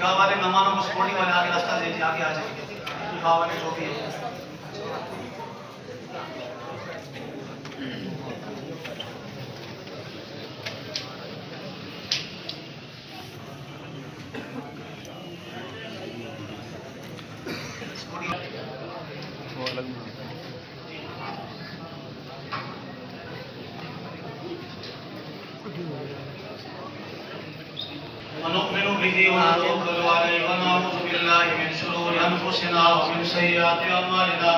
نکاح والے مہمانوں کو سپورٹنگ والے آگے راستہ دیجیے، آگے آ جائیں، نکاح والے جو بھی ہیں. ونؤمن به ونتوكل عليه ونعوذ بالله من شرور أنفسنا ومن سيئات أعمالنا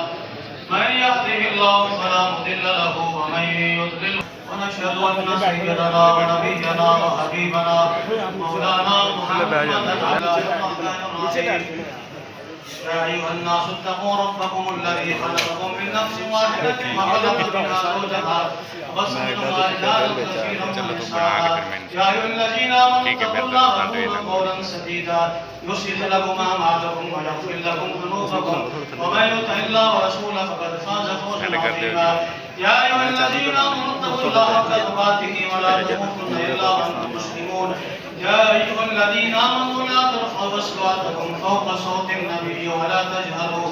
من يهده الله فلا مضل له ومن يضلل ونشهد أن سيدنا ونبينا وحبيبنا مولانا محمدا عبده الرحمن يا أيها الناس اتقوا ربكم الذي خلقكم من نفس واحدة وخلق منها زوجها وبث منهما رجالا كثيرا ونساء يا أيها الذين آمنوا اتقوا الله وقولوا قولا سديدا يصلح لكم أعمالكم ويغفر لكم ذنوبكم ومن يطع الله ورسوله فقد فاز فوزا عظيما يا أيها الذين آمنوا اتقوا الله حق تقاته ولا تموتن إلا وأنتم مسلمون يا أيها الذين آمنوا لا ترفعوا أصواتكم فوق صوت النبي ولا تجهروا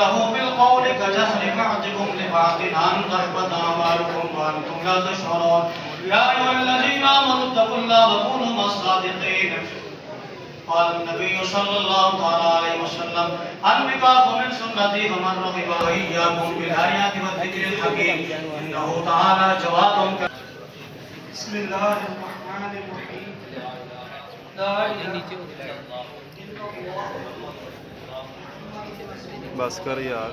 له بالقول كجهر بعضكم لبعض أن تحبط أعمالكم وأنتم لا تشعرون يا أيها الذين آمنوا اتقوا الله وكونوا مع الصادقين قال النبي صلى الله عليه وسلم النكاح من سنتي فمن رغب وإياكم بالآيات والذكر الحكيم إنه تعالى جواد. بسم الله الرحمن الرحيم. لا إله إلا الله. بس کر یار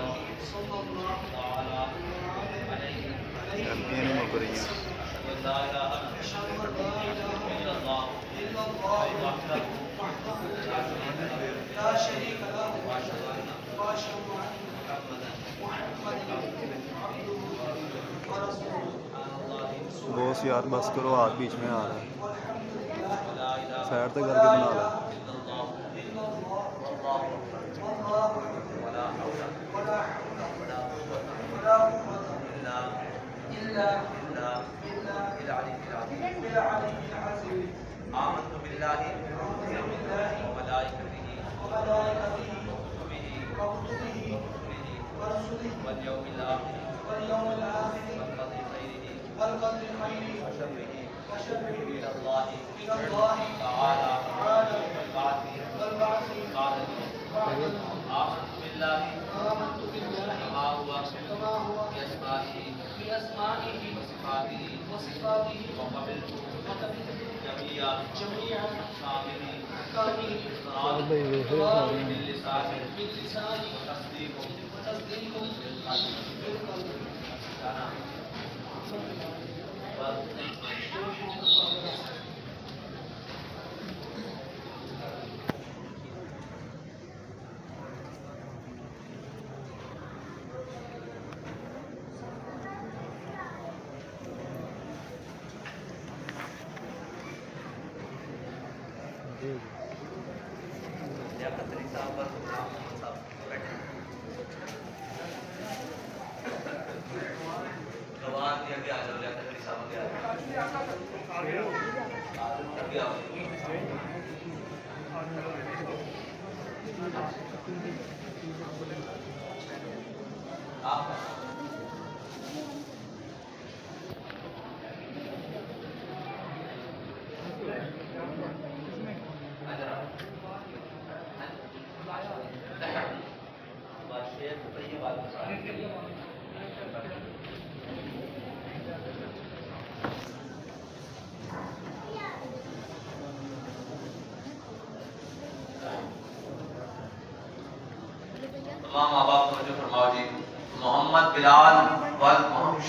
غلطیاں نہیں مک رہی ہیں. بوس یار بس کرو، ہاتھ بیچ میں آ رہا ہے، سائڈ سے کر کے بنا رہا ہے. آمنت بالله وملائكته وكتبه ورسله واليوم الآخر والقدر خيره وشره إلى الله تعالى والبعث قال آمنت بالله كما هو بأسمائه وصفاته وقبلت جميع أحكامه إقرار باللسان وتصديق بالقلب. تمام آباب توجہ فرماؤ جی. محمد بلال و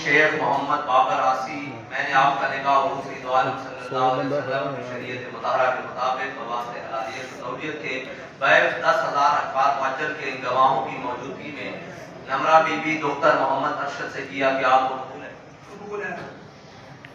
شیخ محمد بابر آسی، میں نے آپ کا نکاح حضور صلی اللہ علیہ وسلم کی شریعت مطہرہ کے مطابق بواسطہ حلالیت سہولیت کے بیف 10,000 اخبار مؤجل کے گواہوں کی موجودگی میں نمرہ بی بی دختر محمد ارشد سے کیا کہ آپ کو قبول ہے.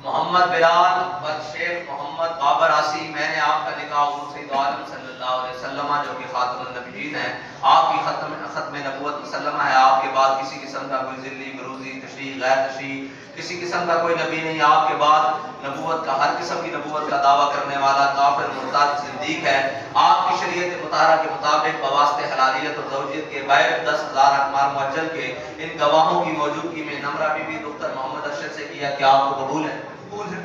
محمد بلال و شیخ محمد بابر آسی، میں نے آپ کا نکاح حضور صلی اللہ علیہ وسلم جو کہ خاتم النبیین ہیں، آپ کی ختم نبوت مسلمہ ہے، آپ آپ کے بعد کسی قسم کا کوئی ذلی بروزی تشریح غیر تشریح کسی قسم کا کوئی نبی نہیں آپ کے بعد نبوت کا ہر قسم کی نبوت کا دعویٰ کرنے والا کافر مرتد صدیق ہے آپ کی شریعت مطہرہ کے مطابق بواسطے حلالیت اور زوجیت کے بغیر 10,000 اقمار معجل کے ان گواہوں کی موجودگی میں نمرہ بی بی دختر محمد ارشد سے کیا کہ آپ کو قبول ہے؟ قبول ہے۔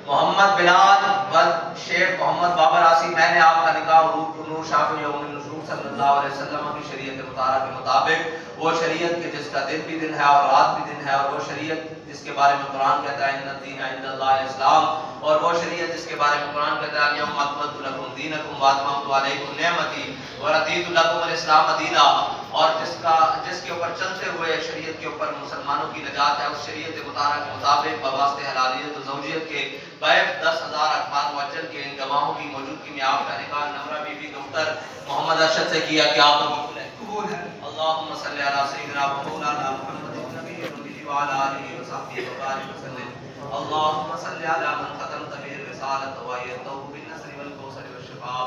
محمد بلال ولد شیخ محمد بابر عاصی میں نے آپ کا نکاح حضور نور شافع یوم النشور صلی اللہ علیہ وسلم کی شریعت مطہرہ کے مطابق وہ شریعت کے جس کا دن بھی دن ہے اور رات بھی دن ہے اور وہ شریعت جس کے بارے میں قرآن کہتا ہے ان الدین عند اللہ الاسلام اور وہ شریعت جس کے بارے میں قرآن کہتا ہے الیوم اکملت لکم دینکم واتممت علیکم نعمتی ورضیت لکم الاسلام دینا اور جس کے اوپر چلتے ہوئے شریعت کے اوپر مسلمانوں کی نجات ہے اس شریعت مطہرہ کے مطابق بواسطے حلالیت و زوجیت کے بیع 10,000 اقمار معجل کے ان گواہوں کی موجودگی میں آپ کا نکاح نمرہ بی بی دختر محمد ارشد سے کیا کہ آپ کو قبول ہے؟ اللہم صلی علی سیدنا مولانا محمد النبی الامی وعلی آلہ وصحبہ وبارک وسلم اللہم صلی علی من ختمت به الرسالۃ وایدته بالنصر والکوثر والشفاء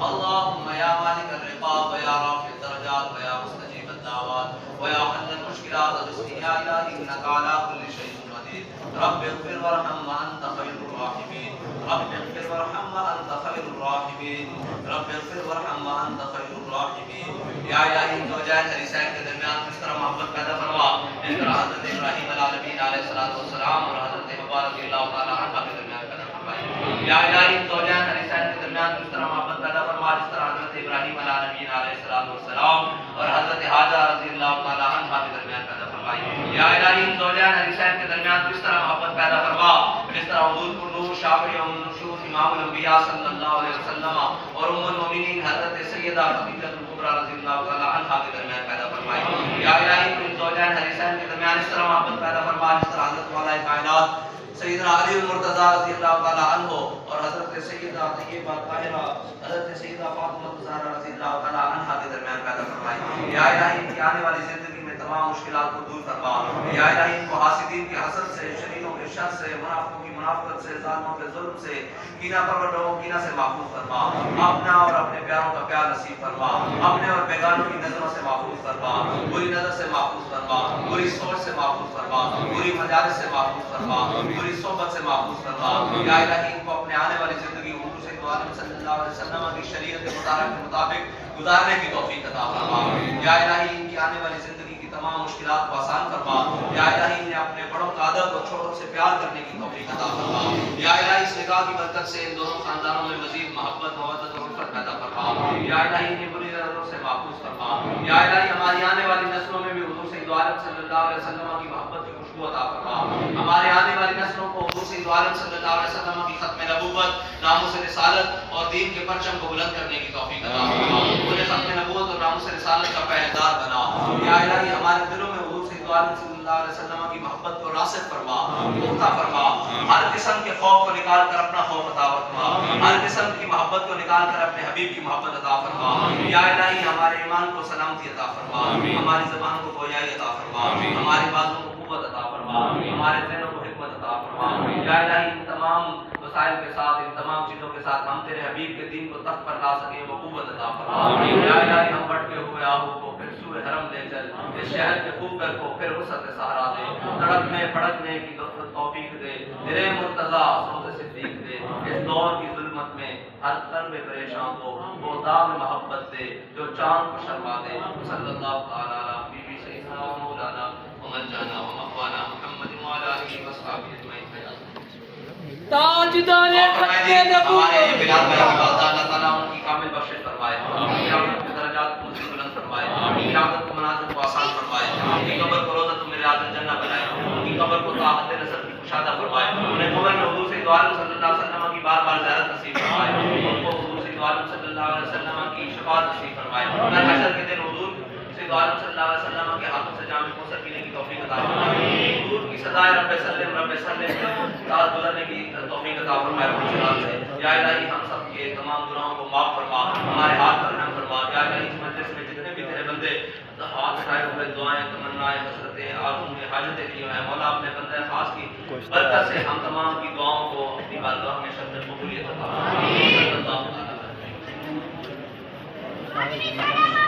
اللہم یا مالک الرقاب ویا رافع الدرجات ویا مستجیب الدعوات ویا حل المشکلات رزقی یا الہی انک علی کل شیء قدیر رب اغفر وارحم وانت خیر الراحمین رب اغفر وارحم وانت خیر الراحمین رب اغفر وارحم وانت خیر الراحمین یا الہی زوجین حریثین کے درمیان کس طرح محبت پیدا فرما اس طرح حضرت ابراہیم العالمین علیہ السلام اور حضرت حوا رضی اللہ تعالی عنہ کے درمیان پیدا فرمائی یا الہی زوجین حریثین کے درمیان کس طرح محبت پیدا فرما جس طرح حضرت ابراہیم العالمین علیہ السلام اور حضرت حاجہ رضی اللہ تعالی عنہ کے درمیان پیدا فرمائی یا الہی زوجین حریثین کے درمیان کس طرح محبت پیدا فرما جس طرح حضور کو نور شافع یوم النشور امام الانبیاء صلی اللہ علیہ وسلم اور ام المؤمنین حضرت سیدہ خدیجہ الکبریٰ رضی اللہ تعالی عنہا کے درمیان پیدا فرمائی یا الہی تو ان زوجین حریثین کے درمیان اس طرح محبت پیدا فرما جس طرح حضرت مولا کائنات سیدنا علی المرتضی رضی اللہ تعالی عنہ اور حضرت سیدہ طیبہ طاہرہ حضرت سیدہ فاطمہ الزہرا رضی اللہ تعالی عنہا کے درمیان پیدا فرمائی یا الہی ان کی آنے والی زندگی میں تمام مشکلات کو دور فرما یا الہی ان کو حاسدین کی حسد سے شریروں کے شر سے منافقوں کی منافقت سے ظالموں کے ظلم سے کینہ پرور لوگوں کی کینہ سے محفوظ فرما اپنا اور اپنے پیاروں کا پیار نصیب فرما اپنے اور بیگانوں کی نظروں سے محفوظ فرما بری نظر سے محفوظ فرما بری سوچ سے محفوظ فرما بری مجالس سے محفوظ فرما بری صحبت سے محفوظ فرما یا الہی ان کو اپنے آنے والی زندگی حضور صلی اللہ علیہ وسلم کی شریعت مطالعہ کے مطابق گزارنے کی توفیق عطا فرما یا الہی ان کی آنے والی زندگی کی تمام مشکلات کو آسان فرما یا الہی انہیں اپنے بڑوں کا ادب اور چھوٹوں سے پیار کرنے کی توفیق عطا فرما یا الہی اس نکاح کی برکت سے ان دونوں خاندانوں میں مزید محبت مودت اور الفت پیدا فرما یا الہی انہیں بری نظروں سے محفوظ فرما یا الہی ہماری آنے والی نسلوں میں بھی حضور سید عالم صلی اللہ علیہ وسلم کی محبت کی خوشبو عطا فرما ہمارے آنے والی نسلوں کو حضور سید عالم صلی اللہ علیہ وسلم کی ختم نبوت ناموس رسالت اور دین کے پرچم کو بلند کرنے کی توفیق عطا فرما انہیں ختم نبوت اور ناموس رسالت کا پہرےدار بنا یا الہی ہمارے دلوں میں حضور سید عالم صلی اللہ علیہ وسلم کی محبت کو راسخ فرما پختہ فرما ہر قسم کے خوف کو نکال کر اپنا خوف عطا فرما ہر قسم کی محبت کو نکال کر اپنے حبیب کی محبت عطا فرما یا الہی ہمارے ایمان کو سلامتی عطا فرما ہماری زبان کو گویائی عطا فرما ہماری بازوں کو قوت عطا فرما ہمارے ذہنوں کو حکمت عطا فرما یا الہی ان تمام وسائل کے ساتھ ان تمام چیزوں کے ساتھ ہم تیرے حبیب کے دین کو تخت پر لا سکیں وہ قوت عطا فرما یا الہی ہم بھٹکے ہوئے آہو کو پھر سوئے حرم لے چل اس شہر کے خوب گھر کو پھر وسعت سہارا دے تڑپنے پھڑکنے کی توفیق دے تیرے مرتضی سوز صدیق دے اس دور کی ظلمت میں ہر قلب پریشان کو وہ دام محبت دے جو چاند کو شرما دے صلی اللہ تعالی علیہ حبیبی سیدنا و مولانا ومنجانا ومقوانا محمد وعلی آلہ وصحبہ اجمعین تاجدار ختم نبوت ہمارے بلال بھائی کی والدہ اللہ تعالیٰ ان کی کامل بخشش فرمائے قیامت کے درجات کو مزید بلند فرمائے قیامت کے مناظر کو آسان فرمائے ان کی قبر کو روضۃ من ریاض الجنہ بنائے ان کی قبر کو طاعت نصر کی کشادہ فرمائے انہیں قبر میں حضور سید عالم صلی اللہ علیہ وسلم کی بار بار زیارت نصیب فرمائے ان کو حضور سید عالم صلی اللہ علیہ وسلم کی شفاعت نصیب فرمائے انہیں حشر کے دن حضور سید عالم صلی اللہ علیہ وسلم کے ہاتھوں سے جام کوثر پینے کی توفیق عطا فرمائے حضور کی سزائے رب سلم ساتھ گزرنے کی توفیق عطا فرمائے سے یا الہی ہم سب کے تمام گناہوں کو معاف فرما ہمارے ہاتھ پر رحم فرما یا الہی اس مجلس میں جتنے بھی تیرے بندے ہاتھ اٹھائے ہوئے دعائیں تمنائیں حسرتیں آرزویں حاجتیں کی ہیں مولا اپنے بندے خاص کی برکت سے ہم تمام کی دعاؤں کو اپنی بارگاہ میں شرط قبولیت عطا فرما صلی اللہ علیہ وسلم